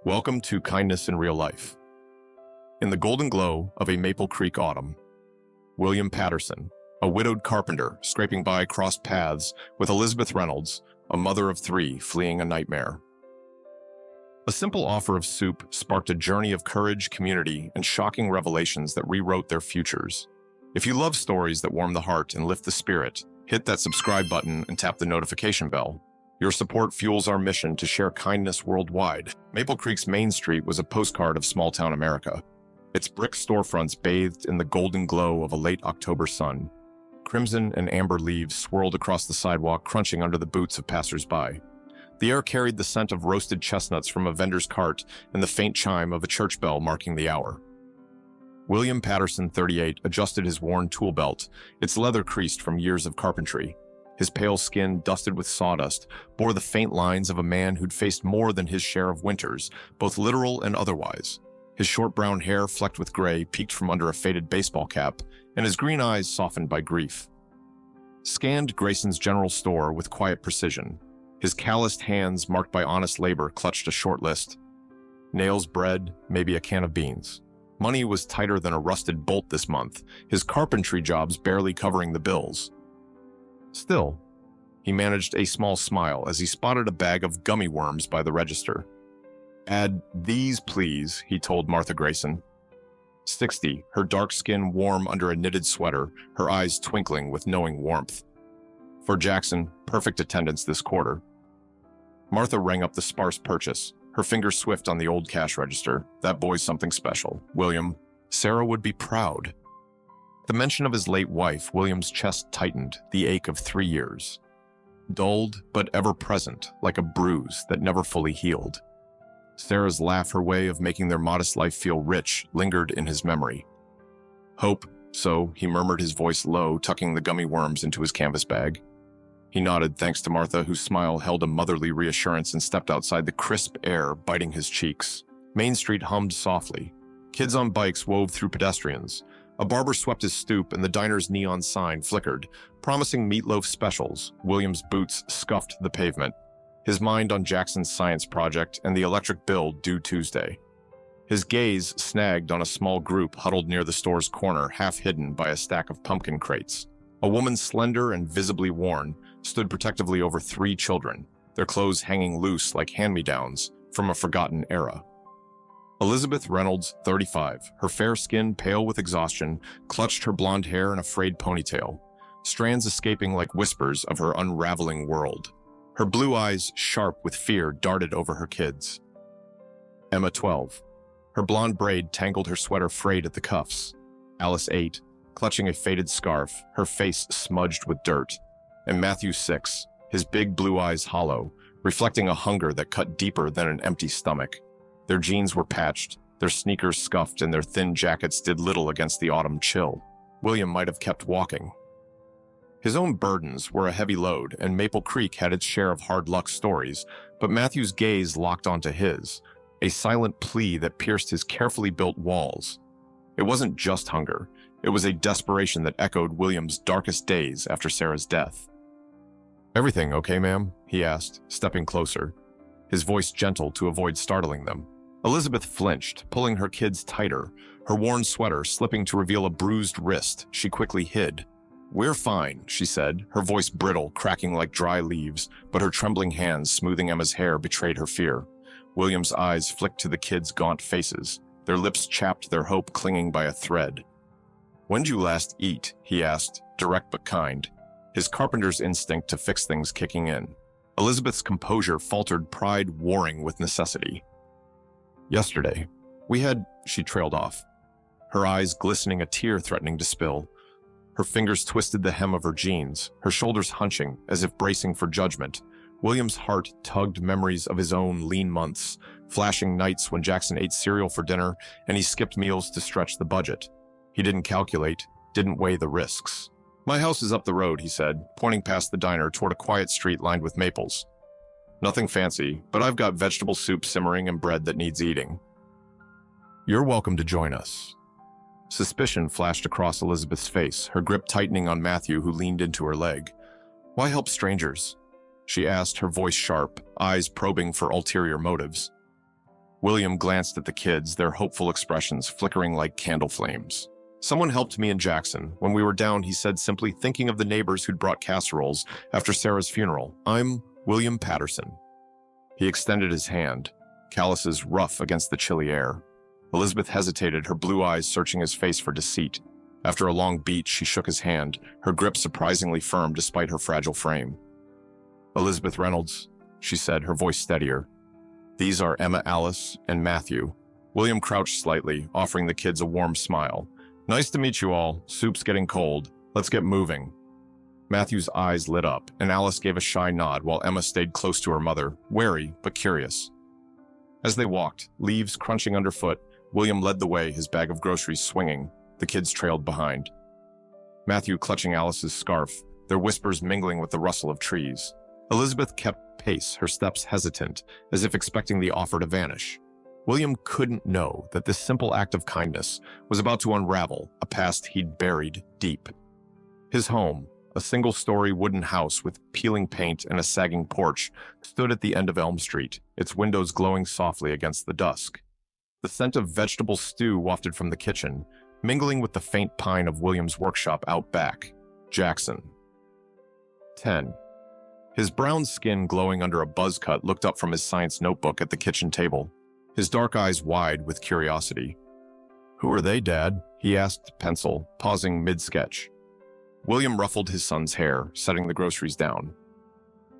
Welcome to Kindness in Real Life. In the golden glow of a Maple Creek autumn, William Patterson, a widowed carpenter, scraping by, crossed paths with Elizabeth Reynolds, a mother of three fleeing a nightmare. A simple offer of soup sparked a journey of courage, community, and shocking revelations that rewrote their futures. If you love stories that warm the heart and lift the spirit, hit that subscribe button and tap the notification bell. Your support fuels our mission to share kindness worldwide. Maple Creek's Main Street was a postcard of small-town America. Its brick storefronts bathed in the golden glow of a late October sun. Crimson and amber leaves swirled across the sidewalk, crunching under the boots of passers-by. The air carried the scent of roasted chestnuts from a vendor's cart and the faint chime of a church bell marking the hour. William Patterson, 38, adjusted his worn tool belt, its leather creased from years of carpentry. His pale skin, dusted with sawdust, bore the faint lines of a man who'd faced more than his share of winters, both literal and otherwise. His short brown hair, flecked with gray, peeked from under a faded baseball cap, and his green eyes softened by grief. Scanned Grayson's general store with quiet precision. His calloused hands, marked by honest labor, clutched a short list. Nails, bread, maybe a can of beans. Money was tighter than a rusted bolt this month, his carpentry jobs barely covering the bills. Still, he managed a small smile as he spotted a bag of gummy worms by the register. "Add these, please," he told Martha Grayson. 60, her dark skin warm under a knitted sweater, her eyes twinkling with knowing warmth. For Jackson, perfect attendance this quarter. Martha rang up the sparse purchase, her fingers swift on the old cash register. That boy's something special. William. Sarah would be proud. The mention of his late wife, William's chest tightened, the ache of 3 years. Dulled, but ever present, like a bruise that never fully healed. Sarah's laugh, her way of making their modest life feel rich, lingered in his memory. Hope, so, he murmured, his voice low, tucking the gummy worms into his canvas bag. He nodded, thanks to Martha, whose smile held a motherly reassurance, and stepped outside, the crisp air biting his cheeks. Main Street hummed softly. Kids on bikes wove through pedestrians. A barber swept his stoop, and the diner's neon sign flickered, promising meatloaf specials. William's boots scuffed the pavement, his mind on Jackson's science project and the electric bill due Tuesday. His gaze snagged on a small group huddled near the store's corner, half hidden by a stack of pumpkin crates. A woman, slender and visibly worn, stood protectively over 3 children, their clothes hanging loose like hand-me-downs from a forgotten era. Elizabeth Reynolds, 35, her fair skin pale with exhaustion, clutched her blonde hair in a frayed ponytail, strands escaping like whispers of her unraveling world. Her blue eyes, sharp with fear, darted over her kids. Emma, 12. Her blonde braid tangled her sweater frayed at the cuffs. Alice, 8, clutching a faded scarf, her face smudged with dirt. And Matthew, 6, his big blue eyes hollow, reflecting a hunger that cut deeper than an empty stomach. Their jeans were patched, their sneakers scuffed, and their thin jackets did little against the autumn chill. William might have kept walking. His own burdens were a heavy load, and Maple Creek had its share of hard luck stories, but Matthew's gaze locked onto his, a silent plea that pierced his carefully built walls. It wasn't just hunger, it was a desperation that echoed William's darkest days after Sarah's death. "Everything okay, ma'am?" he asked, stepping closer, his voice gentle to avoid startling them. Elizabeth flinched, pulling her kids tighter, her worn sweater slipping to reveal a bruised wrist she quickly hid. "We're fine," she said, her voice brittle, cracking like dry leaves, but her trembling hands smoothing Emma's hair betrayed her fear. William's eyes flicked to the kids' gaunt faces, their lips chapped, their hope clinging by a thread. "When'd you last eat?" he asked, direct but kind, his carpenter's instinct to fix things kicking in. Elizabeth's composure faltered, pride warring with necessity. "Yesterday. We had," she trailed off, her eyes glistening, a tear threatening to spill. Her fingers twisted the hem of her jeans, her shoulders hunching, as if bracing for judgment. William's heart tugged memories of his own lean months, flashing nights when Jackson ate cereal for dinner and he skipped meals to stretch the budget. He didn't calculate, didn't weigh the risks. "My house is up the road," he said, pointing past the diner toward a quiet street lined with maples. "Nothing fancy, but I've got vegetable soup simmering and bread that needs eating." "You're welcome to join us." Suspicion flashed across Elizabeth's face, her grip tightening on Matthew, who leaned into her leg. "Why help strangers?" she asked, her voice sharp, eyes probing for ulterior motives. William glanced at the kids, their hopeful expressions flickering like candle flames. Someone helped me and Jackson. When we were down, he said, simply thinking of the neighbors who'd brought casseroles after Sarah's funeral. I'm William Patterson. He extended his hand, calluses rough against the chilly air. Elizabeth hesitated, her blue eyes searching his face for deceit. After a long beat, she shook his hand, her grip surprisingly firm despite her fragile frame. Elizabeth Reynolds, she said, her voice steadier. These are Emma, Alice, and Matthew. William crouched slightly, offering the kids a warm smile. Nice to meet you all. Soup's getting cold. Let's get moving. Matthew's eyes lit up, and Alice gave a shy nod while Emma stayed close to her mother, wary but curious. As they walked, leaves crunching underfoot, William led the way, his bag of groceries swinging. The kids trailed behind. Matthew clutching Alice's scarf, their whispers mingling with the rustle of trees. Elizabeth kept pace, her steps hesitant, as if expecting the offer to vanish. William couldn't know that this simple act of kindness was about to unravel a past he'd buried deep. His home, a single-story wooden house with peeling paint and a sagging porch, stood at the end of Elm Street, its windows glowing softly against the dusk. The scent of vegetable stew wafted from the kitchen, mingling with the faint pine of William's workshop out back. Jackson. 10. His brown skin glowing under a buzz cut looked up from his science notebook at the kitchen table, his dark eyes wide with curiosity. Who are they, Dad? He asked, pencil, pausing mid-sketch. William ruffled his son's hair, setting the groceries down.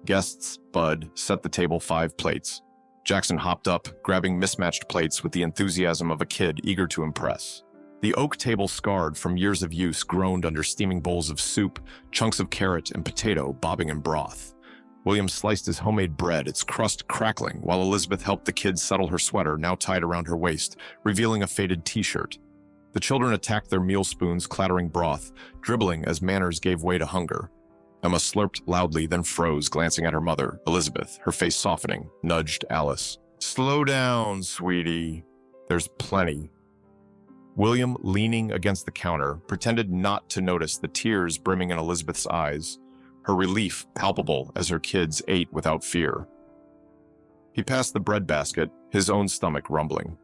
Guests, Bud, set the table 5 plates. Jackson hopped up, grabbing mismatched plates with the enthusiasm of a kid eager to impress. The oak table, scarred from years of use, groaned under steaming bowls of soup, chunks of carrot and potato bobbing in broth. William sliced his homemade bread, its crust crackling, while Elizabeth helped the kids settle her sweater, now tied around her waist, revealing a faded t-shirt. The children attacked their meal spoons, clattering broth, dribbling as manners gave way to hunger. Emma slurped loudly, then froze, glancing at her mother. Elizabeth, her face softening, nudged Alice. Slow down, sweetie. There's plenty. William, leaning against the counter, pretended not to notice the tears brimming in Elizabeth's eyes, her relief palpable as her kids ate without fear. He passed the bread basket, his own stomach rumbling.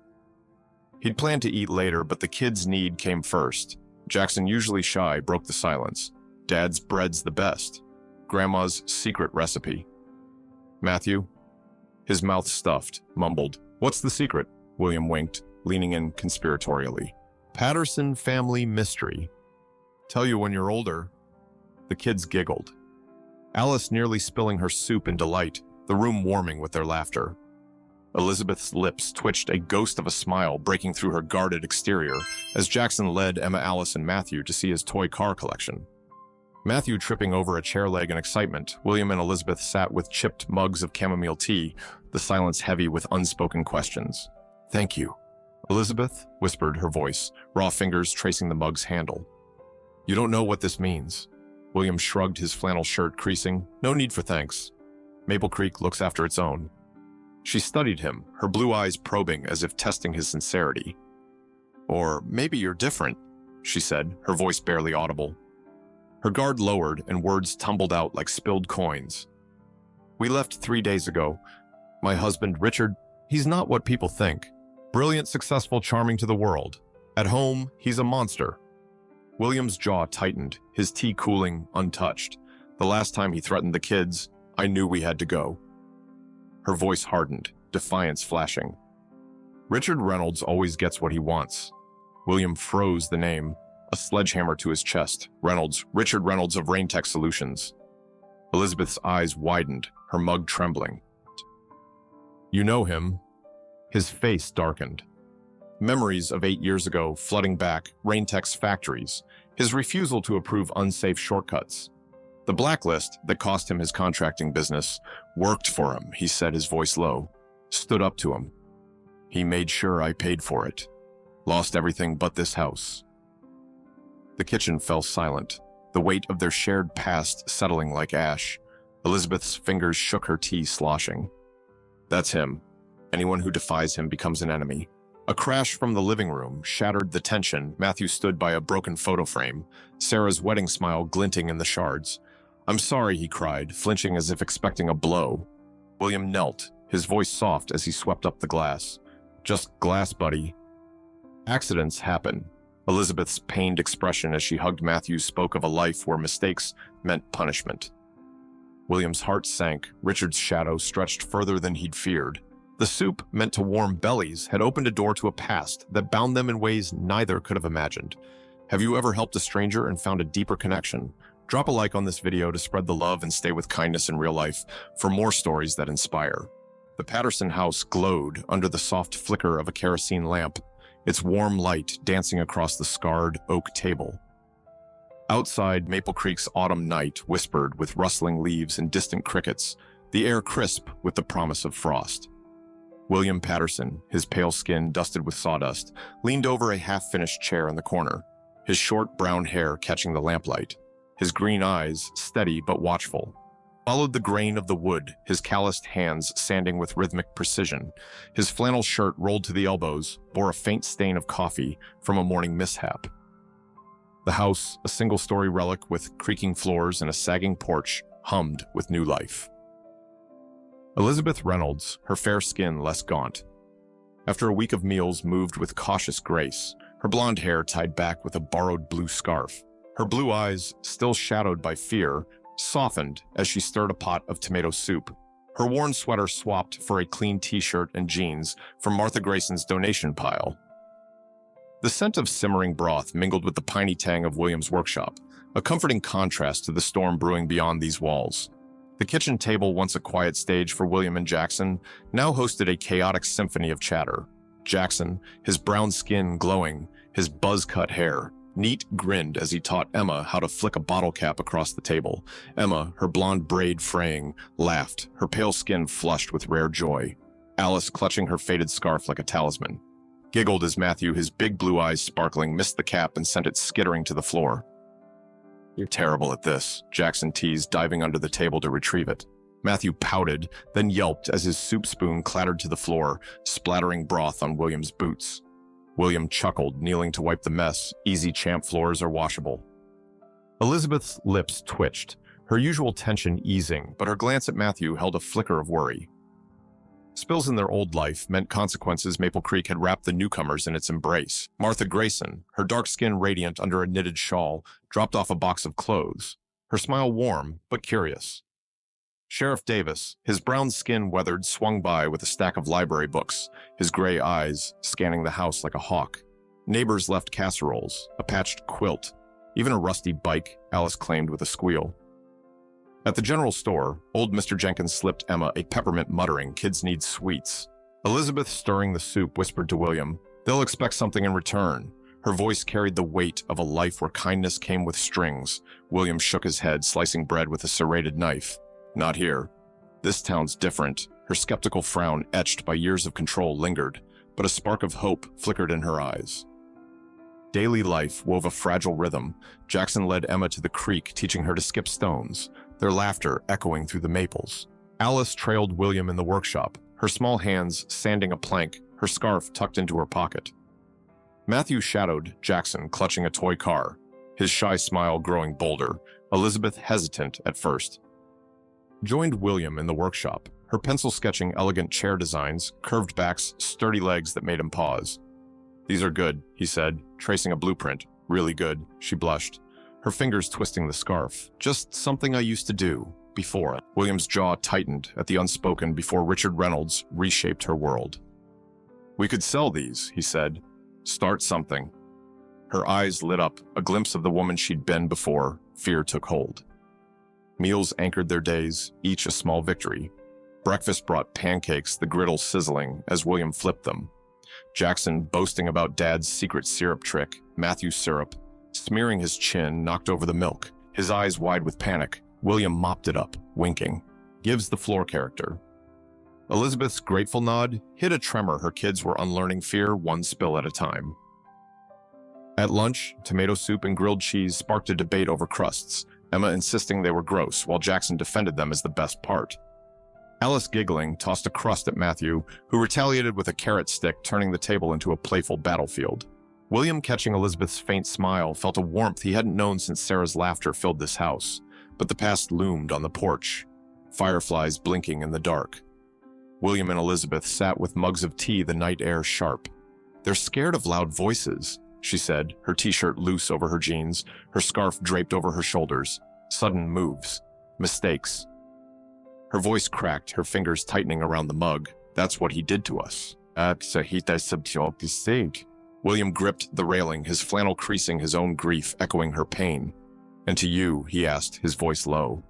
He'd planned to eat later, but the kids' need came first. Jackson, usually shy, broke the silence. Dad's bread's the best. Grandma's secret recipe. Matthew, his mouth stuffed, mumbled, "What's the secret?" William winked, leaning in conspiratorially. Patterson family mystery. Tell you when you're older. The kids giggled. Alice nearly spilling her soup in delight, the room warming with their laughter. Elizabeth's lips twitched, a ghost of a smile breaking through her guarded exterior as Jackson led Emma, Alice, and Matthew to see his toy car collection. Matthew tripping over a chair leg in excitement, William and Elizabeth sat with chipped mugs of chamomile tea, the silence heavy with unspoken questions. Thank you. Elizabeth whispered, her voice, raw fingers tracing the mug's handle. You don't know what this means. William shrugged, his flannel shirt creasing. No need for thanks. Maple Creek looks after its own. She studied him, her blue eyes probing as if testing his sincerity. Or maybe you're different, she said, her voice barely audible. Her guard lowered and words tumbled out like spilled coins. We left 3 days ago. My husband, Richard, he's not what people think. Brilliant, successful, charming to the world. At home, he's a monster. William's jaw tightened, his tea cooling, untouched. The last time he threatened the kids, I knew we had to go. Her voice hardened, defiance flashing. Richard Reynolds always gets what he wants. William froze the name, a sledgehammer to his chest. Reynolds, Richard Reynolds of Raintech Solutions. Elizabeth's eyes widened, her mug trembling. You know him. His face darkened. Memories of 8 years ago flooding back, Raintech's factories, his refusal to approve unsafe shortcuts. The blacklist that cost him his contracting business worked for him, he said, his voice low. Stood up to him. He made sure I paid for it. Lost everything but this house. The kitchen fell silent, the weight of their shared past settling like ash. Elizabeth's fingers shook, her tea sloshing. That's him. Anyone who defies him becomes an enemy. A crash from the living room shattered the tension. Matthew stood by a broken photo frame, Sarah's wedding smile glinting in the shards. I'm sorry, he cried, flinching as if expecting a blow. William knelt, his voice soft as he swept up the glass. Just glass, buddy. Accidents happen. Elizabeth's pained expression as she hugged Matthew spoke of a life where mistakes meant punishment. William's heart sank. Richard's shadow stretched further than he'd feared. The soup, meant to warm bellies, had opened a door to a past that bound them in ways neither could have imagined. Have you ever helped a stranger and found a deeper connection? Drop a like on this video to spread the love and stay with kindness in real life for more stories that inspire. The Patterson house glowed under the soft flicker of a kerosene lamp, its warm light dancing across the scarred oak table. Outside, Maple Creek's autumn night whispered with rustling leaves and distant crickets, the air crisp with the promise of frost. William Patterson, his pale skin dusted with sawdust, leaned over a half-finished chair in the corner, his short brown hair catching the lamplight. His green eyes, steady but watchful, followed the grain of the wood, his calloused hands sanding with rhythmic precision. His flannel shirt, rolled to the elbows, bore a faint stain of coffee from a morning mishap. The house, a single-story relic with creaking floors and a sagging porch, hummed with new life. Elizabeth Reynolds, her fair skin less gaunt. After a week of meals, moved with cautious grace, her blonde hair tied back with a borrowed blue scarf. Her blue eyes, still shadowed by fear, softened as she stirred a pot of tomato soup. Her worn sweater swapped for a clean t-shirt and jeans from Martha Grayson's donation pile. The scent of simmering broth mingled with the piney tang of William's workshop, a comforting contrast to the storm brewing beyond these walls. The kitchen table, once a quiet stage for William and Jackson, now hosted a chaotic symphony of chatter. Jackson, his brown skin glowing, his buzz-cut hair, neat, grinned as he taught Emma how to flick a bottle cap across the table. Emma, her blonde braid fraying, laughed, her pale skin flushed with rare joy. Alice, clutching her faded scarf like a talisman, giggled as Matthew, his big blue eyes sparkling, missed the cap and sent it skittering to the floor. "You're terrible at this," Jackson teased, diving under the table to retrieve it. Matthew pouted, then yelped as his soup spoon clattered to the floor, splattering broth on William's boots. William chuckled, kneeling to wipe the mess. Easy champ floors are washable. Elizabeth's lips twitched, her usual tension easing, but her glance at Matthew held a flicker of worry. Spills in their old life meant consequences. Maple Creek had wrapped the newcomers in its embrace. Martha Grayson, her dark skin radiant under a knitted shawl, dropped off a box of clothes, her smile warm but curious. Sheriff Davis, his brown skin weathered, swung by with a stack of library books, his gray eyes scanning the house like a hawk. Neighbors left casseroles, a patched quilt, even a rusty bike, Alice claimed with a squeal. At the general store, old Mr. Jenkins slipped Emma a peppermint, muttering, "Kids need sweets." Elizabeth, stirring the soup, whispered to William, "They'll expect something in return." Her voice carried the weight of a life where kindness came with strings. William shook his head, slicing bread with a serrated knife. "Not here. This town's different." Her skeptical frown, etched by years of control, lingered, but a spark of hope flickered in her eyes. Daily life wove a fragile rhythm. Jackson led Emma to the creek, teaching her to skip stones, their laughter echoing through the maples. Alice trailed William in the workshop, her small hands sanding a plank, her scarf tucked into her pocket. Matthew shadowed Jackson, clutching a toy car, his shy smile growing bolder. Elizabeth, hesitant at first, joined William in the workshop, her pencil sketching elegant chair designs, curved backs, sturdy legs that made him pause. "These are good," he said, tracing a blueprint. "Really good," she blushed, her fingers twisting the scarf. "Just something I used to do before." William's jaw tightened at the unspoken before Richard Reynolds reshaped her world. "We could sell these," he said. "Start something." Her eyes lit up, a glimpse of the woman she'd been before. Fear took hold. Meals anchored their days, each a small victory. Breakfast brought pancakes, the griddle sizzling as William flipped them. Jackson boasting about Dad's secret syrup trick, Matthew syrup, smearing his chin, knocked over the milk, his eyes wide with panic. William mopped it up, winking. Gives the floor character. Elizabeth's grateful nod hid a tremor. Her kids were unlearning fear, one spill at a time. At lunch, tomato soup and grilled cheese sparked a debate over crusts, Emma insisting they were gross, while Jackson defended them as the best part. Alice, giggling, tossed a crust at Matthew, who retaliated with a carrot stick, turning the table into a playful battlefield. William, catching Elizabeth's faint smile, felt a warmth he hadn't known since Sarah's laughter filled this house. But the past loomed on the porch, fireflies blinking in the dark. William and Elizabeth sat with mugs of tea, the night air sharp. "They're scared of loud voices," she said, her t-shirt loose over her jeans, her scarf draped over her shoulders. Sudden moves. Mistakes. Her voice cracked, her fingers tightening around the mug. "That's what he did to us." William gripped the railing, his flannel creasing his own grief, echoing her pain. "And to you?" he asked, his voice low.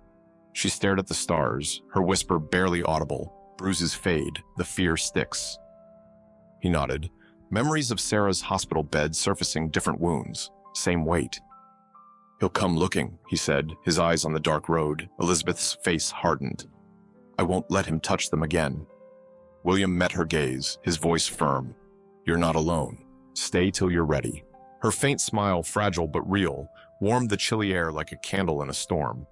She stared at the stars, her whisper barely audible. "Bruises fade, the fear sticks." He nodded. Memories of Sarah's hospital bed surfacing, different wounds, same weight. "He'll come looking," he said, his eyes on the dark road. Elizabeth's face hardened. "I won't let him touch them again." William met her gaze, his voice firm. "You're not alone. Stay till you're ready." Her faint smile, fragile but real, warmed the chilly air like a candle in a storm.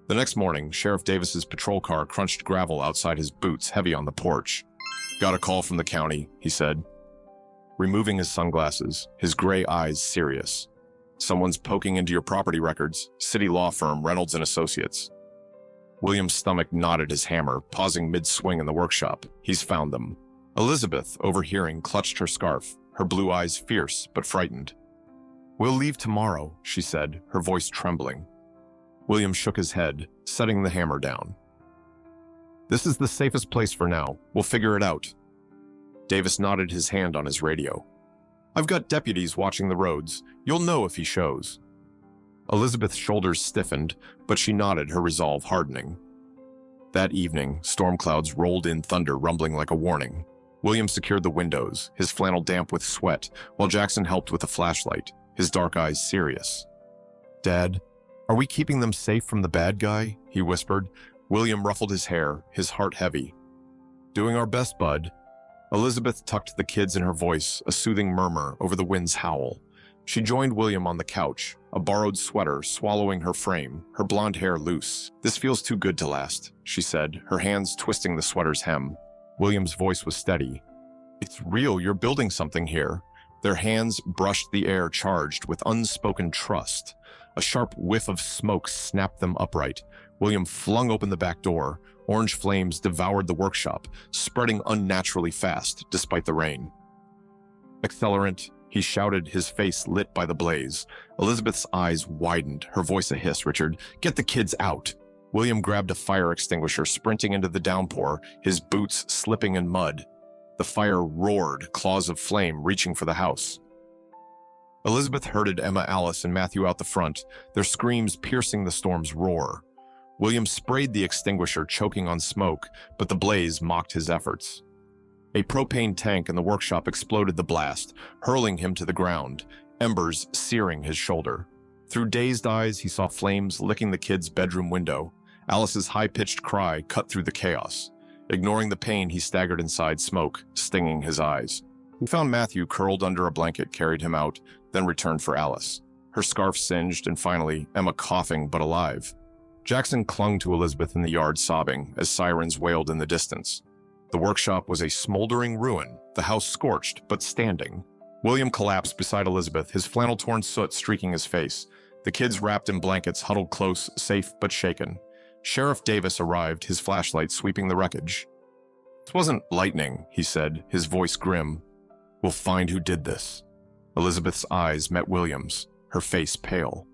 The next morning, Sheriff Davis's patrol car crunched gravel outside his boots, heavy on the porch. "Got a call from the county," he said, removing his sunglasses, his gray eyes serious. "Someone's poking into your property records. City law firm Reynolds & Associates." William's stomach knotted his hammer, pausing mid-swing in the workshop. "He's found them." Elizabeth, overhearing, clutched her scarf, her blue eyes fierce but frightened. "We'll leave tomorrow," she said, her voice trembling. William shook his head, setting the hammer down. "This is the safest place for now. We'll figure it out." Davis nodded, his hand on his radio. "I've got deputies watching the roads. You'll know if he shows." Elizabeth's shoulders stiffened, but she nodded, her resolve hardening. That evening, storm clouds rolled in, thunder rumbling like a warning. William secured the windows, his flannel damp with sweat, while Jackson helped with a flashlight, his dark eyes serious. "Dad, are we keeping them safe from the bad guy?" he whispered. William ruffled his hair, his heart heavy. "Doing our best, bud." Elizabeth tucked the kids in her voice, a soothing murmur over the wind's howl. She joined William on the couch, a borrowed sweater swallowing her frame, her blonde hair loose. "This feels too good to last," she said, her hands twisting the sweater's hem. William's voice was steady. "It's real, you're building something here." Their hands brushed the air, charged with unspoken trust. A sharp whiff of smoke snapped them upright. William flung open the back door. Orange flames devoured the workshop, spreading unnaturally fast despite the rain. "Accelerant," he shouted, his face lit by the blaze. Elizabeth's eyes widened, her voice a hiss. "Richard, get the kids out." William grabbed a fire extinguisher, sprinting into the downpour, his boots slipping in mud. The fire roared, claws of flame reaching for the house. Elizabeth herded Emma, Alice, and Matthew out the front, their screams piercing the storm's roar. William sprayed the extinguisher, choking on smoke, but the blaze mocked his efforts. A propane tank in the workshop exploded the blast, hurling him to the ground, embers searing his shoulder. Through dazed eyes, he saw flames licking the kid's bedroom window. Alice's high-pitched cry cut through the chaos. Ignoring the pain, he staggered inside, smoke stinging his eyes. He found Matthew curled under a blanket, carried him out, then returned for Alice. Her scarf singed, and finally, Emma coughing but alive. Jackson clung to Elizabeth in the yard, sobbing, as sirens wailed in the distance. The workshop was a smoldering ruin, the house scorched but standing. William collapsed beside Elizabeth, his flannel-torn soot streaking his face. The kids, wrapped in blankets, huddled close, safe but shaken. Sheriff Davis arrived, his flashlight sweeping the wreckage. "This wasn't lightning," he said, his voice grim. "We'll find who did this." Elizabeth's eyes met William's, her face pale.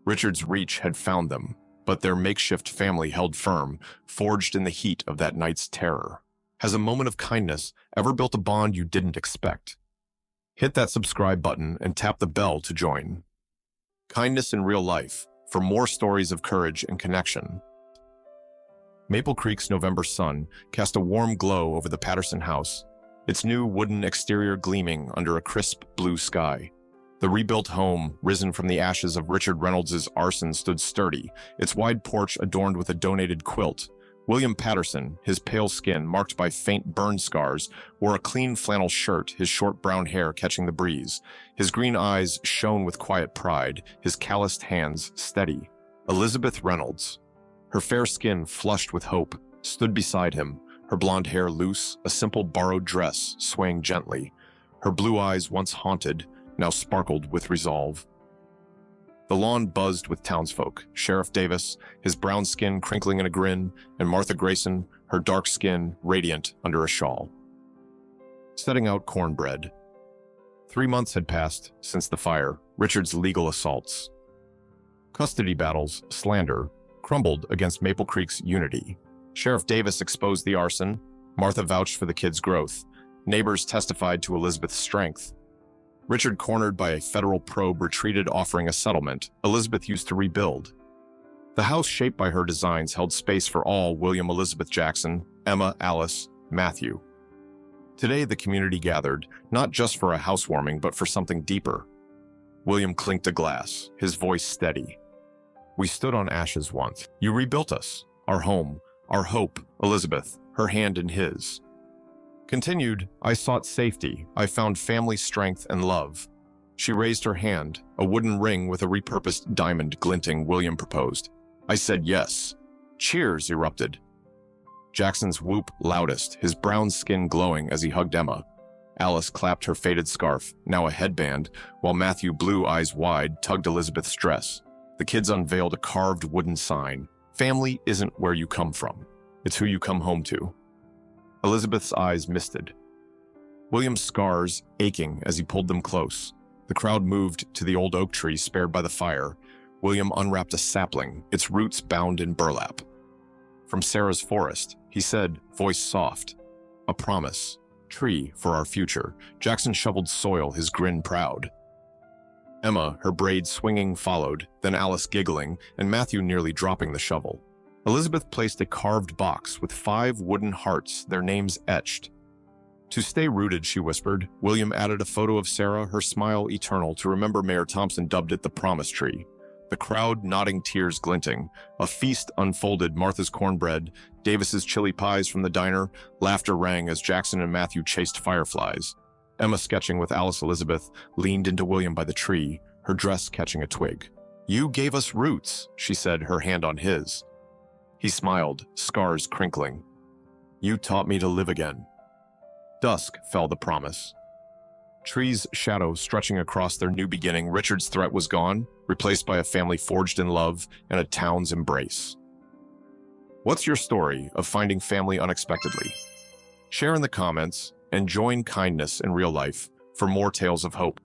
Richard's reach had found them, but their makeshift family held firm, forged in the heat of that night's terror. Has a moment of kindness ever built a bond you didn't expect? Hit that subscribe button and tap the bell to join. Kindness in real life, for more stories of courage and connection. Maple Creek's November sun cast a warm glow over the Patterson house, its new wooden exterior gleaming under a crisp blue sky. The rebuilt home, risen from the ashes of Richard Reynolds' arson, stood sturdy, its wide porch adorned with a donated quilt. William Patterson, his pale skin marked by faint burn scars, wore a clean flannel shirt, his short brown hair catching the breeze. His green eyes shone with quiet pride, his calloused hands steady. Elizabeth Reynolds, her fair skin flushed with hope, stood beside him, her blonde hair loose, a simple borrowed dress swaying gently. Her blue eyes, once haunted, now sparkled with resolve. The lawn buzzed with townsfolk, Sheriff Davis, his brown skin crinkling in a grin, and Martha Grayson, her dark skin radiant under a shawl. Setting out cornbread. 3 months had passed since the fire, Richard's legal assaults. Custody battles, slander, crumbled against Maple Creek's unity. Sheriff Davis exposed the arson. Martha vouched for the kids' growth. Neighbors testified to Elizabeth's strength. Richard, cornered by a federal probe, retreated, offering a settlement Elizabeth used to rebuild. The house, shaped by her designs, held space for all: William, Elizabeth, Jackson, Emma, Alice, Matthew. Today, the community gathered, not just for a housewarming, but for something deeper. William clinked a glass, his voice steady. "We stood on ashes once. You rebuilt us, our home, our hope." Elizabeth, her hand in his, continued, "I sought safety. I found family, strength, and love." She raised her hand, a wooden ring with a repurposed diamond glinting. William proposed. "I said yes." Cheers erupted. Jackson's whoop loudest, his brown skin glowing as he hugged Emma. Alice clapped her faded scarf, now a headband, while Matthew, blue eyes wide, tugged Elizabeth's dress. The kids unveiled a carved wooden sign. "Family isn't where you come from. It's who you come home to." Elizabeth's eyes misted. William's scars aching as he pulled them close. The crowd moved to the old oak tree spared by the fire. William unwrapped a sapling, its roots bound in burlap. "From Sarah's forest," he said, voice soft. "A promise. Tree for our future." Jackson shoveled soil, his grin proud. Emma, her braid swinging, followed, then Alice giggling, and Matthew nearly dropping the shovel. Elizabeth placed a carved box with 5 wooden hearts, their names etched. "To stay rooted," she whispered. William added a photo of Sarah, her smile eternal. To remember, Mayor Thompson dubbed it the Promise Tree. The crowd nodding, tears glinting. A feast unfolded: Martha's cornbread, Davis's chili pies from the diner. Laughter rang as Jackson and Matthew chased fireflies. Emma, sketching with Alice, Elizabeth leaned into William by the tree, her dress catching a twig. "You gave us roots," she said, her hand on his. He smiled, scars crinkling. "You taught me to live again." Dusk fell, the promise. Trees' shadow stretching across their new beginning. Richard's threat was gone, replaced by a family forged in love and a town's embrace. What's your story of finding family unexpectedly? Share in the comments and join Kindness in Real Life for more tales of hope.